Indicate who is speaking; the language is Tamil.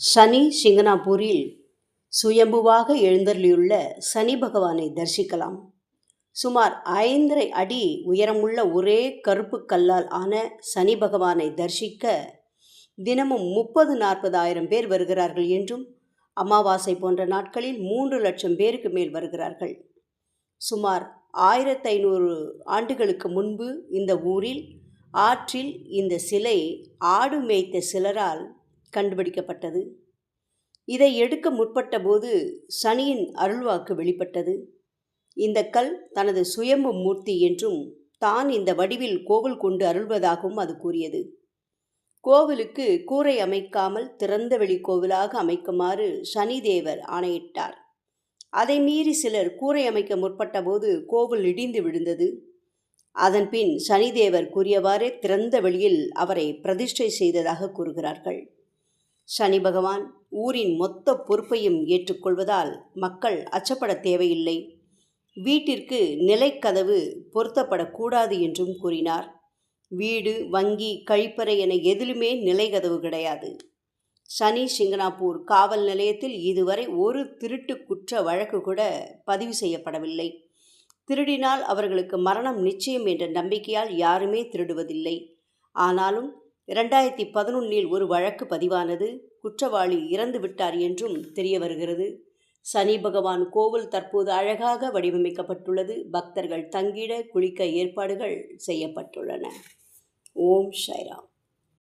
Speaker 1: சனி சிங்கனாப்பூரில் சுயம்புவாக எழுந்தருளியுள்ள சனி பகவானை தரிசிக்கலாம். சுமார் 5.5 அடி உயரமுள்ள ஒரே கருப்பு கல்லால் ஆன சனி பகவானை தரிசிக்க தினமும் 30-40 பேர் வருகிறார்கள் என்றும், அமாவாசை போன்ற நாட்களில் 3 லட்சம் பேருக்கு மேல் வருகிறார்கள். சுமார் 1500 ஆண்டுகளுக்கு முன்பு இந்த ஊரில் ஆற்றில் இந்த சிலை ஆடு மேய்த்த சிலரால் கண்டுபிடிக்கப்பட்டது. இதை எடுக்க முற்பட்ட போது சனியின் அருள்வாக்கு வெளிப்பட்டது. இந்த கல் தனது சுயம்பு மூர்த்தி என்றும், தான் இந்த வடிவில் கோவில் கொண்டு அருள்வதாகவும் அது கூறியது. கோவிலுக்கு கூரை அமைக்காமல் திறந்த வெளி கோவிலாக அமைக்குமாறு சனிதேவர் ஆணையிட்டார். அதை மீறி சிலர் கூரை அமைக்க முற்பட்ட போது கோவில் இடிந்து விழுந்தது. அதன்பின் சனிதேவர் கூறியவாறே திறந்த வெளியில் அவரை பிரதிஷ்டை செய்ததாக கூறுகிறார்கள். சனி பகவான் ஊரின் மொத்த பொறுப்பையும் ஏற்றுக்கொள்வதால் மக்கள் அச்சப்பட தேவையில்லை. வீட்டிற்கு நிலைக்கதவு பொருத்தப்படக்கூடாது என்றும் கூறினார். வீடு, வங்கி, கழிப்பறை என எதிலுமே நிலைக்கதவு கிடையாது. சனி சிங்கனாப்பூர் காவல் நிலையத்தில் இதுவரை ஒரு திருட்டு குற்ற வழக்கு கூட பதிவு செய்யப்படவில்லை. திருடினால் அவர்களுக்கு மரணம் நிச்சயம் என்ற நம்பிக்கையால் யாருமே திருடுவதில்லை. ஆனாலும் 2011 ஒரு வழக்கு பதிவானது. குற்றவாளி இறந்து விட்டார் என்றும் தெரிய வருகிறது. சனி பகவான் கோவில் தற்போது அழகாக வடிவமைக்கப்பட்டுள்ளது. பக்தர்கள் தங்கிட, குளிக்க ஏற்பாடுகள் செய்யப்பட்டுள்ளன. ஓம் சாய்ராம்.